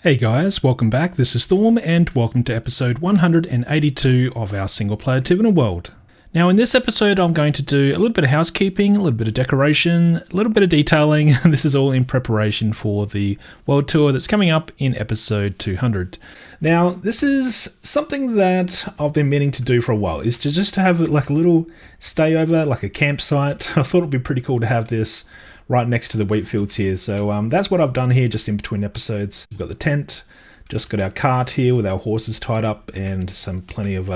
Hey guys, welcome back. This is Storm and welcome to episode 182 of our single player Tiveden world. Now in this episode I'm going to do a little bit of housekeeping, a little bit of decoration, a little bit of detailing. This is all in preparation for the world tour that's coming up in episode 200. Now this is something that I've been meaning to do for a while, is to just have like a little stay over, like a campsite. I thought it'd be pretty cool to have this right next to the wheat fields here. So that's what I've done here just in between episodes. We've got the tent, just got our cart here with our horses tied up and plenty of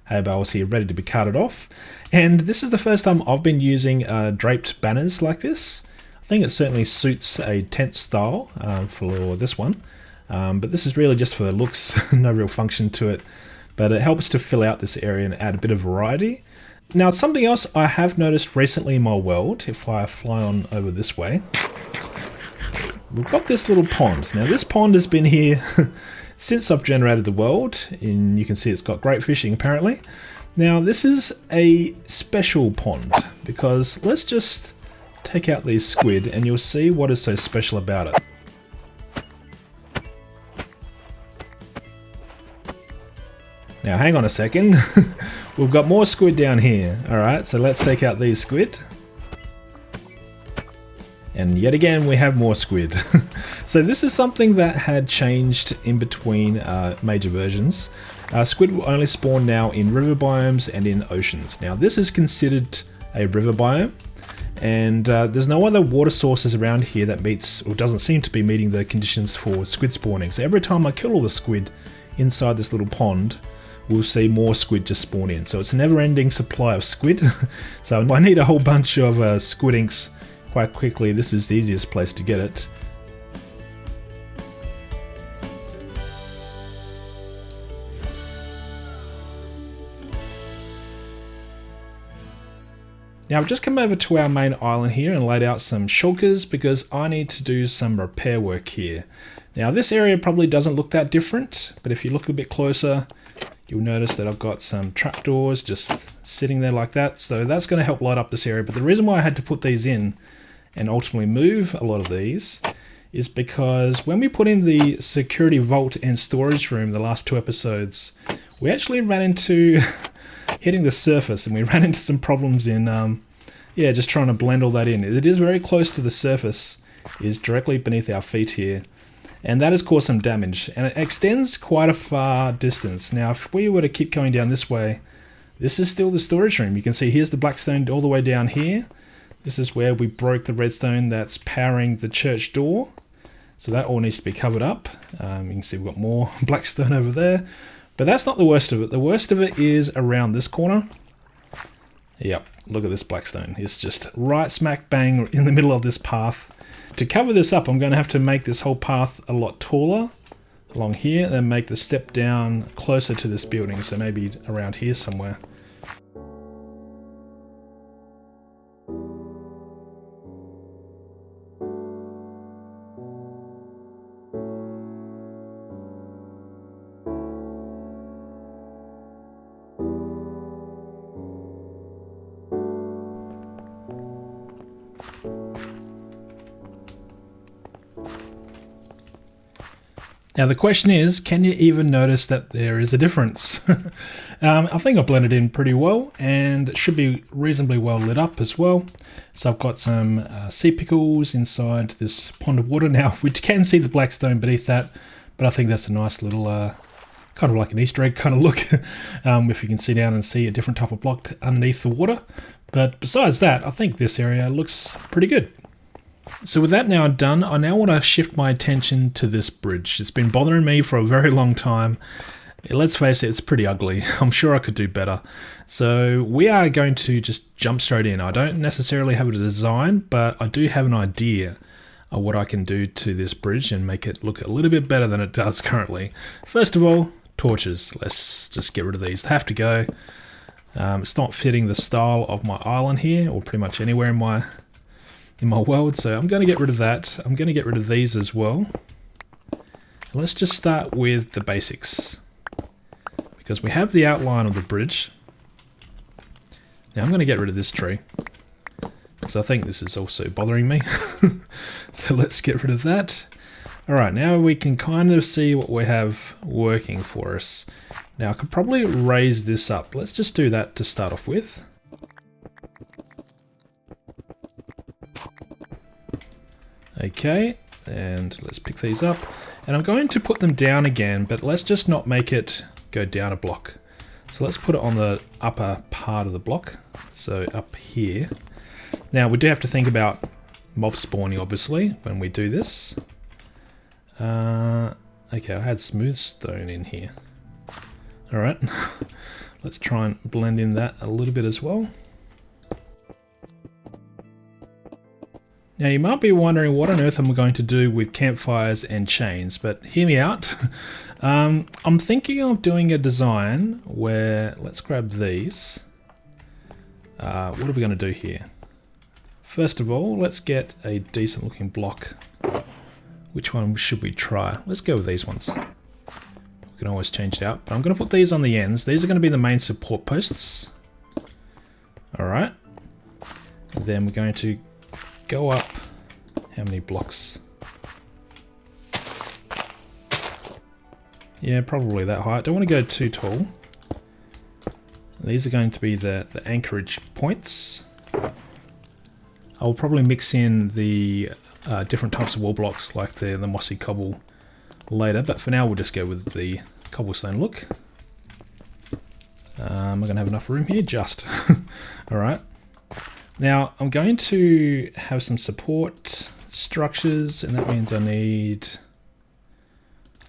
hay bales here ready to be carted off. And this is the first time I've been using draped banners like this. I think it certainly suits a tent style for this one. But this is really just for looks, no real function to it. But it helps to fill out this area and add a bit of variety. Now, something else I have noticed recently in my world, if I fly on over this way, we've got this little pond. Now, this pond has been here since I've generated the world, and you can see it's got great fishing apparently. Now, this is a special pond, because let's just take out these squid and you'll see what is so special about it. Now, hang on a second. We've got more squid down here. Alright, so let's take out these squid. And yet again, we have more squid. So this is something that had changed in between major versions. Squid will only spawn now in river biomes and in oceans. Now, this is considered a river biome. And there's no other water sources around here that meets, or doesn't seem to be meeting the conditions for squid spawning. So every time I kill all the squid inside this little pond, we'll see more squid just spawn in. So it's a never-ending supply of squid. So I need a whole bunch of squid inks quite quickly. This is the easiest place to get it. Now I've just come over to our main island here and laid out some shulkers because I need to do some repair work here. Now this area probably doesn't look that different, but if you look a bit closer, you'll notice that I've got some trapdoors just sitting there like that. So that's going to help light up this area. But the reason why I had to put these in and ultimately move a lot of these is because when we put in the security vault and storage room the last two episodes, we actually ran into hitting the surface, and we ran into some problems in just trying to blend all that in. It is very close to the surface, is directly beneath our feet here. And that has caused some damage, and it extends quite a far distance. Now, if we were to keep going down this way, this is still the storage room. You can see here's the Blackstone all the way down here. This is where we broke the redstone that's powering the church door. So that all needs to be covered up. You can see we've got more Blackstone over there. But that's not the worst of it. The worst of it is around this corner. Yep, look at this Blackstone. It's just right smack bang in the middle of this path. To cover this up, I'm going to have to make this whole path a lot taller along here and make the step down closer to this building, so maybe around here somewhere. Now the question is, can you even notice that there is a difference? I think I blended in pretty well, and it should be reasonably well lit up as well. So I've got some sea pickles inside this pond of water. Now we can see the Blackstone beneath that, but I think that's a nice little, kind of like an Easter egg kind of look. If you can see down and see a different type of block underneath the water. But besides that, I think this area looks pretty good. So with that now done, I now want to shift my attention to this bridge. It's been bothering me for a very long time. Let's face it, it's pretty ugly. I'm sure I could do better. So we are going to just jump straight in. I don't necessarily have a design, but I do have an idea of what I can do to this bridge and make it look a little bit better than it does currently. First of all, torches. Let's just get rid of these. They have to go. It's not fitting the style of my island here, or pretty much anywhere in my world, so I'm going to get rid of that. I'm going to get rid of these as well. Let's just start with the basics, because we have the outline of the bridge. Now I'm going to get rid of this tree, because I think this is also bothering me. So let's get rid of that. Alright, now we can kind of see what we have working for us. Now I could probably raise this up. Let's just do that to start off with. Okay, and let's pick these up. And I'm going to put them down again, but let's just not make it go down a block. So let's put it on the upper part of the block. So up here. Now we do have to think about mob spawning, obviously, when we do this. Okay, I had smooth stone in here. Alright, let's try and blend in that a little bit as well. Now you might be wondering what on earth I'm going to do with campfires and chains, but hear me out. I'm thinking of doing a design where, let's grab these. What are we going to do here? First of all, let's get a decent looking block. Which one should we try? Let's go with these ones. We can always change it out, but I'm going to put these on the ends. These are going to be the main support posts. Alright. And then we're going to go up how many blocks? Yeah, probably that height. Don't want to go too tall. These are going to be the anchorage points. I'll probably mix in the different types of wall blocks like the mossy cobble later, but for now we'll just go with the cobblestone look. Am I going to have enough room here? Just. Alright. Now I'm going to have some support structures, and that means I need,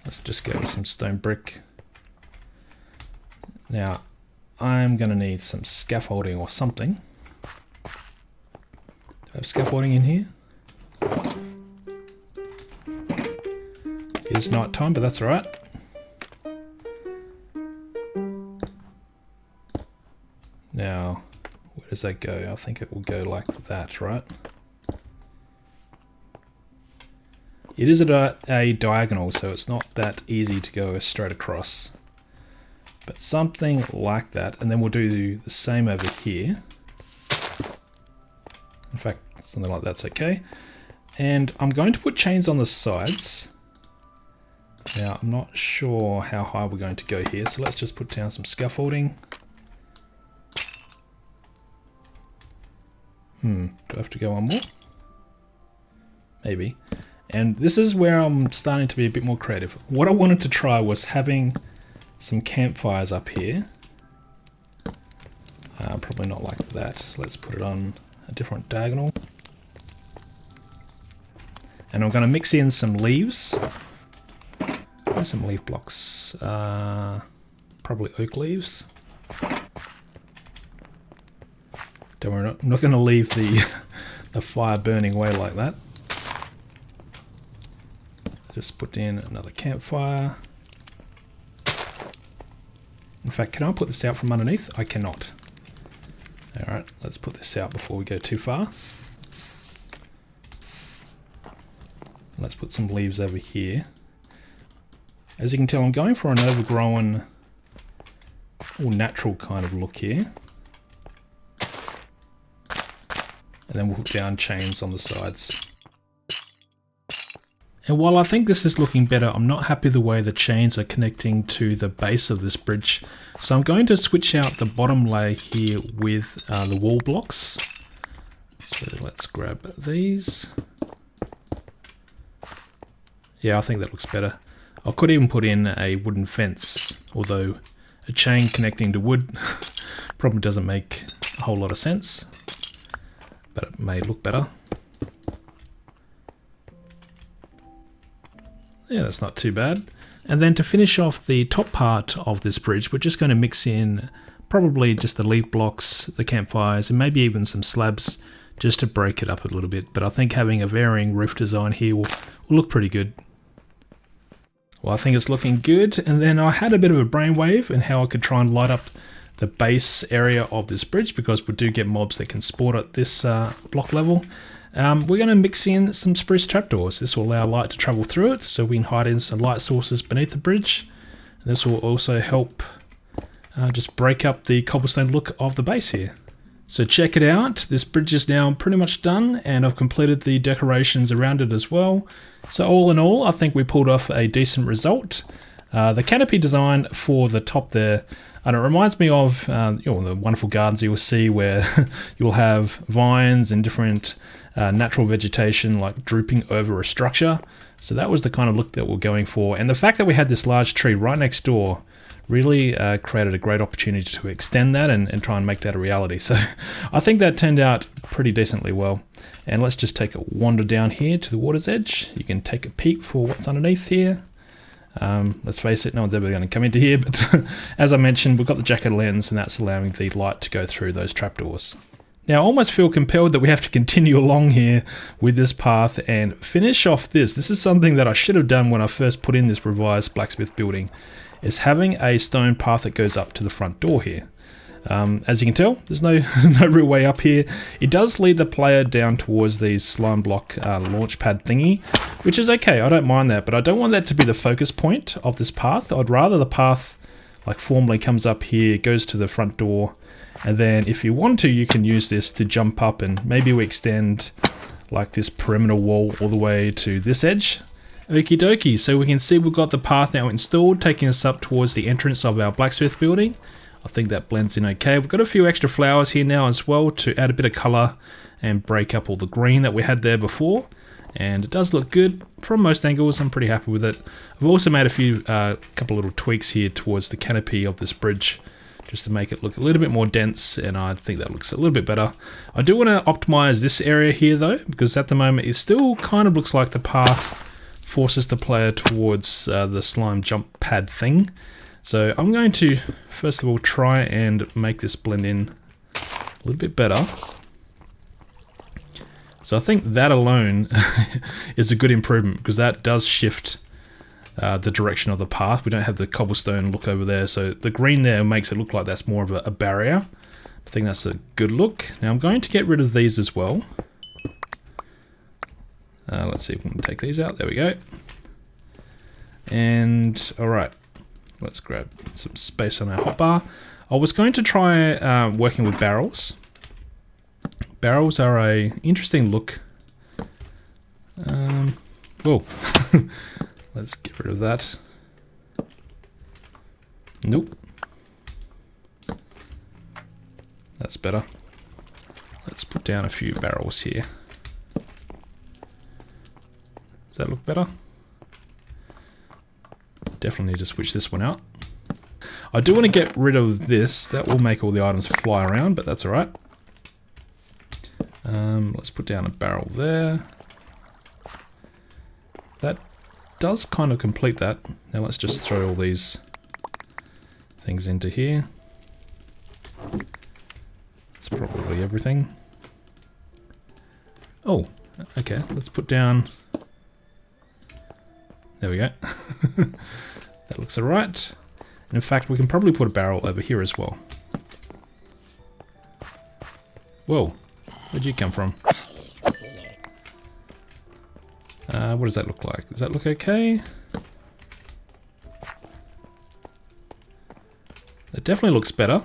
let's just go with some stone brick. Now I'm going to need some scaffolding or something. Do I have scaffolding in here? It is night time, but that's alright. Now, where does that go? I think it will go like that, right? It is a diagonal, so it's not that easy to go straight across. But something like that, and then we'll do the same over here. In fact, something like that's okay. And I'm going to put chains on the sides. Now, I'm not sure how high we're going to go here, so let's just put down some scaffolding. Do I have to go one more? Maybe. And this is where I'm starting to be a bit more creative. What I wanted to try was having some campfires up here. Probably not like that. Let's put it on a different diagonal. And I'm going to mix in some leaves. Where's some leaf blocks? Probably oak leaves. Don't worry, I'm not going to leave the the fire burning away like that. Just put in another campfire. In fact, can I put this out from underneath? I cannot. Alright, let's put this out before we go too far. Let's put some leaves over here. As you can tell, I'm going for an overgrown or natural kind of look here. And then we'll put down chains on the sides. And while I think this is looking better, I'm not happy the way the chains are connecting to the base of this bridge. So I'm going to switch out the bottom layer here with the wall blocks. So let's grab these. Yeah, I think that looks better. I could even put in a wooden fence, although a chain connecting to wood probably doesn't make a whole lot of sense. But it may look better. Yeah, that's not too bad. And then to finish off the top part of this bridge, we're just going to mix in probably just the leaf blocks, the campfires, and maybe even some slabs just to break it up a little bit. But I think having a varying roof design here will look pretty good. Well, I think it's looking good. And then I had a bit of a brainwave in how I could try and light up the base area of this bridge, because we do get mobs that can spawn at this block level. We're going to mix in some spruce trapdoors. This will allow light to travel through it, so we can hide in some light sources beneath the bridge. This will also help just break up the cobblestone look of the base here. So check it out, this bridge is now pretty much done and I've completed the decorations around it as well. So all in all, I think we pulled off a decent result. The canopy design for the top there, and it reminds me of the wonderful gardens you'll see where you'll have vines and different natural vegetation like drooping over a structure. So that was the kind of look that we're going for. And the fact that we had this large tree right next door really created a great opportunity to extend that and try and make that a reality. So I think that turned out pretty decently well. And let's just take a wander down here to the water's edge. You can take a peek for what's underneath here. Let's face it, no one's ever going to come into here, but as I mentioned, we've got the jacket lens and that's allowing the light to go through those trapdoors. Now I almost feel compelled that we have to continue along here with this path and finish off this. This is something that I should have done when I first put in this revised blacksmith building, is having a stone path that goes up to the front door here. As you can tell, there's no real way up here. It does lead the player down towards the slime block launch pad thingy, which is okay, I don't mind that, but I don't want that to be the focus point of this path. I'd rather the path like formally comes up here, goes to the front door, and then if you want to, you can use this to jump up and maybe we extend like this perimeter wall all the way to this edge. Okie dokie, so we can see we've got the path now installed, taking us up towards the entrance of our blacksmith building. I think that blends in okay. We've got a few extra flowers here now as well to add a bit of colour and break up all the green that we had there before. And it does look good from most angles. I'm pretty happy with it. I've also made a couple little tweaks here towards the canopy of this bridge just to make it look a little bit more dense, and I think that looks a little bit better. I do want to optimize this area here though, because at the moment it still kind of looks like the path forces the player towards the slime jump pad thing. So I'm going to first of all try and make this blend in a little bit better. So I think that alone is a good improvement, because that does shift the direction of the path. We don't have the cobblestone look over there, so the green there makes it look like that's more of a barrier. I think that's a good look. Now I'm going to get rid of these as well. Let's see if we can take these out. There we go. And alright, let's grab some space on our hotbar. I was going to try working with barrels. Barrels are a interesting look. Whoa. Let's get rid of that. Nope. That's better. Let's put down a few barrels here. Does that look better? Definitely need to switch this one out. I do want to get rid of this. That will make all the items fly around, but that's alright. Let's put down a barrel there. That does kind of complete that. Now let's just throw all these things into here. That's probably everything. Oh, okay, let's put down... There we go. That looks alright. And in fact, we can probably put a barrel over here as well. Whoa, where'd you come from? What does that look like? Does that look okay? It definitely looks better.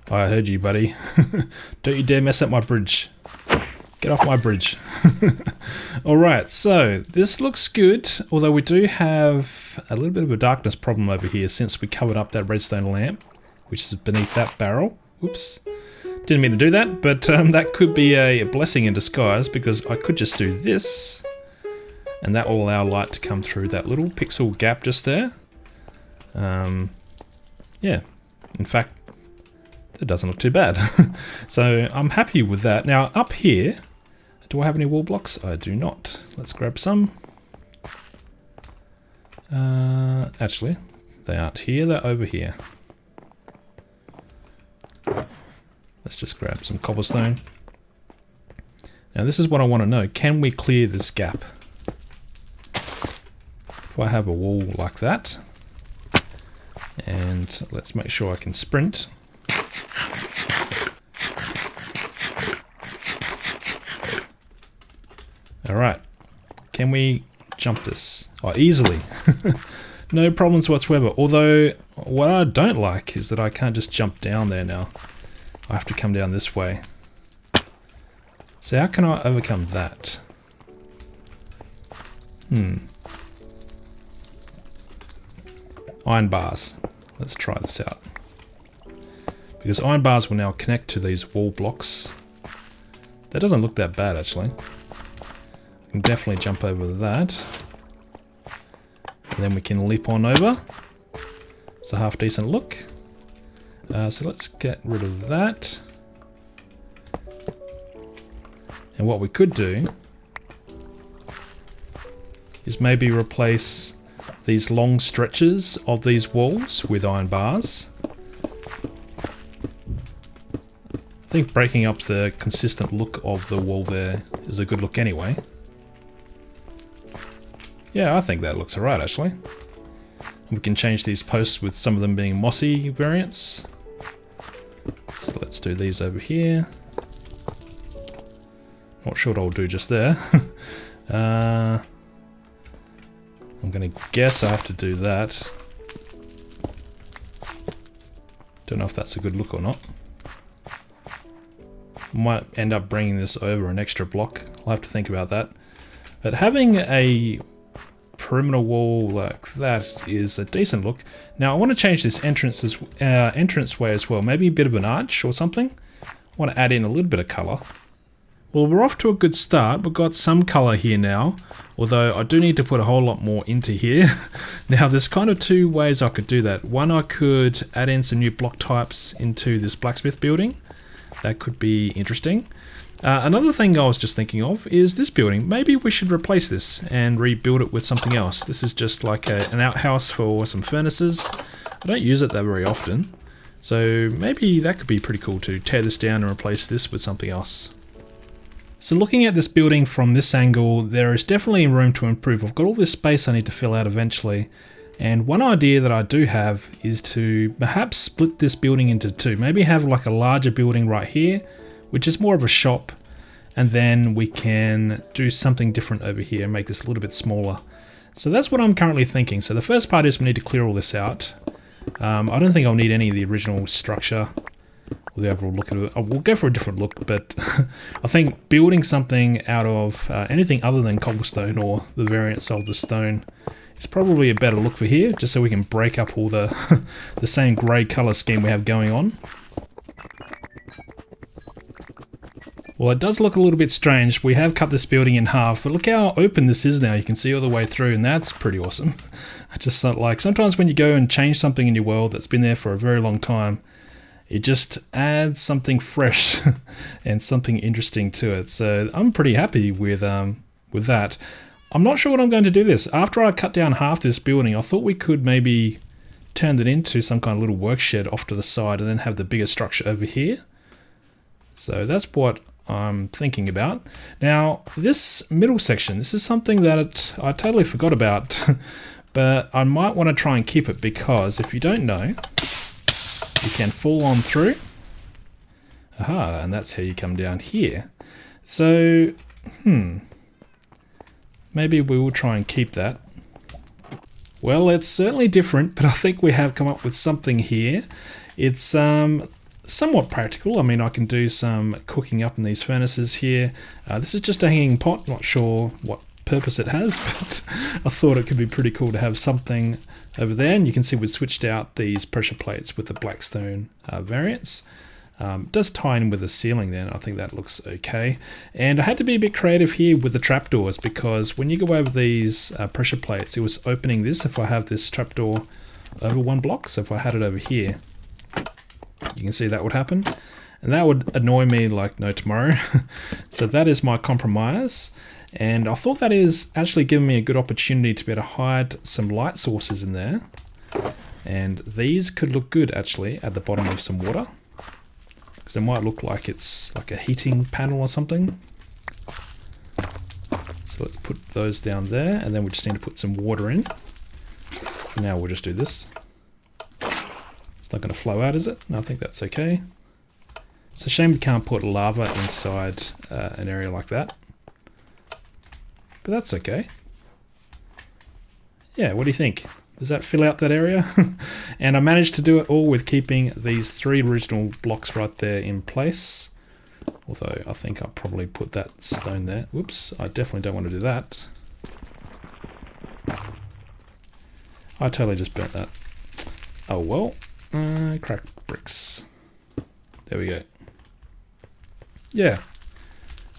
Oh, I heard you, buddy. Don't you dare mess up my bridge. Get off my bridge. Alright, so this looks good, although we do have a little bit of a darkness problem over here since we covered up that redstone lamp, which is beneath that barrel. Oops. Didn't mean to do that, but that could be a blessing in disguise, because I could just do this, and that will allow light to come through that little pixel gap just there. Yeah, in fact, that doesn't look too bad. So I'm happy with that. Now up here, do I have any wall blocks? I do not. Let's grab some. Actually, they aren't here, they're over here. Let's just grab some cobblestone. Now this is what I want to know. Can we clear this gap? If I have a wall like that, and let's make sure I can sprint. Alright, can we jump this? Oh, easily. No problems whatsoever. Although, what I don't like is that I can't just jump down there now. I have to come down this way. So how can I overcome that? Iron bars. Let's try this out. Because iron bars will now connect to these wall blocks. That doesn't look that bad, actually. I can definitely jump over that. And then we can leap on over. It's a half decent look. So let's get rid of that. And what we could do is maybe replace these long stretches of these walls with iron bars. I think breaking up the consistent look of the wall there is a good look anyway. Yeah, I think that looks alright actually. We can change these posts with some of them being mossy variants. So let's do these over here. Not sure what I'll do just there. I'm gonna guess I have to do that. Don't know if that's a good look or not. Might end up bringing this over an extra block. I'll have to think about that. But having a perimeter wall like that is a decent look. Now I want to change this entranceway as well. Maybe a bit of an arch or something. I want to add in a little bit of colour. Well, we're off to a good start. We've got some colour here now, although I do need to put a whole lot more into here. Now, there's kind of two ways I could do that. One, I could add in some new block types into this blacksmith building. That could be interesting. Another thing I was just thinking of is this building. Maybe we should replace this and rebuild it with something else. This is just like an outhouse for some furnaces. I don't use it that very often. So maybe that could be pretty cool to tear this down and replace this with something else. So looking at this building from this angle, there is definitely room to improve. I've got all this space I need to fill out eventually. And one idea that I do have is to perhaps split this building into two. Maybe have like a larger building right here, which is more of a shop. And then we can do something different over here and make this a little bit smaller. So that's what I'm currently thinking. So the first part is we need to clear all this out. I don't think I'll need any of the original structure. The overall look at it. We'll go for a different look, but I think building something out of anything other than cobblestone or the variants of the stone is probably a better look for here, just so we can break up all the the same grey colour scheme we have going on. Well, it does look a little bit strange. We have cut this building in half, but look how open this is now. You can see all the way through, and that's pretty awesome. I just like sometimes when you go and change something in your world that's been there for a very long time, it just adds something fresh and something interesting to it. So I'm pretty happy with that. I'm not sure what I'm going to do this. After I cut down half this building, I thought we could maybe turn it into some kind of little work shed off to the side and then have the bigger structure over here. So that's what I'm thinking about. Now, this middle section, this is something that I totally forgot about, but I might want to try and keep it because if you don't know, you can fall on through. Aha, and that's how you come down here. So, maybe we will try and keep that. Well, it's certainly different, but I think we have come up with something here. It's somewhat practical. I mean, I can do some cooking up in these furnaces here. This is just a hanging pot, not sure what purpose it has, but I thought it could be pretty cool to have something over there. And you can see we've switched out these pressure plates with the Blackstone variants. It does tie in with the ceiling then. I think that looks okay. And I had to be a bit creative here with the trapdoors because when you go over these pressure plates, it was opening this if I have this trapdoor over one block. So if I had it over here, you can see that would happen. And that would annoy me like no tomorrow. So that is my compromise. And I thought that is actually giving me a good opportunity to be able to hide some light sources in there. And these could look good actually at the bottom of some water. Because it might look like it's like a heating panel or something. So let's put those down there and then we just need to put some water in. For now we'll just do this. It's not going to flow out, is it? No, I think that's okay. It's a shame we can't put lava inside an area like that. But that's okay. Yeah, what do you think? Does that fill out that area? And I managed to do it all with keeping these 3 original blocks right there in place. Although I think I'll probably put that stone there. Whoops, I definitely don't want to do that. I totally just burnt that. Oh well. Cracked bricks. There we go. Yeah.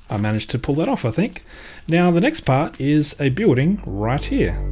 I managed to pull that off, I think. Now the next part is a building right here.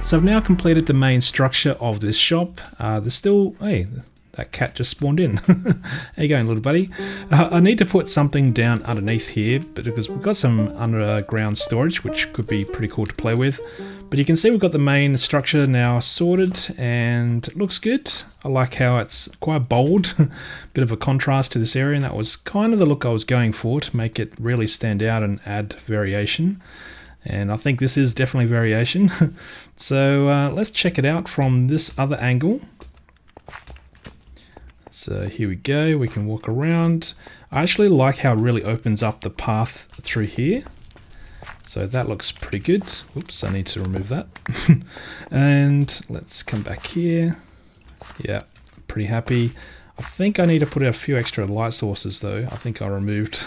So I've now completed the main structure of this shop. There's still, hey, that cat just spawned in. How you going, little buddy? I need to put something down underneath here, but because we've got some underground storage, which could be pretty cool to play with. But you can see we've got the main structure now sorted, and it looks good. I like how it's quite bold, bit of a contrast to this area, and that was kind of the look I was going for, to make it really stand out and add variation. And I think this is definitely variation. So let's check it out from this other angle. So here we go, we can walk around. I actually like how it really opens up the path through here. So that looks pretty good. Oops, I need to remove that. And let's come back here. Yeah, pretty happy. I think I need to put a few extra light sources though. I think I removed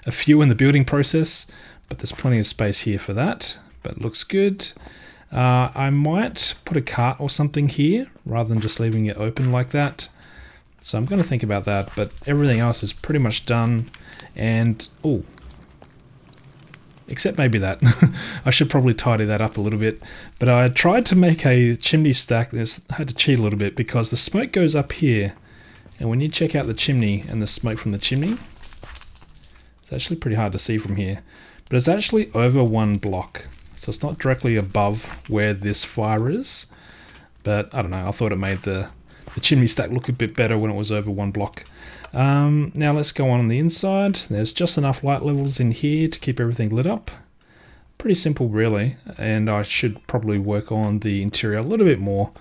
a few in the building process, but there's plenty of space here for that. But it looks good. I might put a cart or something here rather than just leaving it open like that. So I'm going to think about that, but everything else is pretty much done. And, oh, except maybe that. I should probably tidy that up a little bit. But I tried to make a chimney stack. I had to cheat a little bit because the smoke goes up here. And when you check out the chimney and the smoke from the chimney, it's actually pretty hard to see from here. But it's actually over one block. So it's not directly above where this fire is. But I don't know, I thought it made the chimney stack look a bit better when it was over one block. Now let's go on the inside. There's just enough light levels in here to keep everything lit up. Pretty simple really, and I should probably work on the interior a little bit more,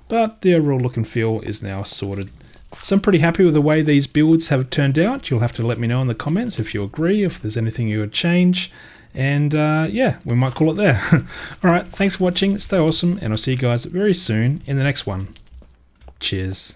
but the overall look and feel is now sorted. So I'm pretty happy with the way these builds have turned out. You'll have to let me know in the comments if you agree, if there's anything you would change, and yeah, we might call it there. Alright, thanks for watching, stay awesome, and I'll see you guys very soon in the next one. Cheers.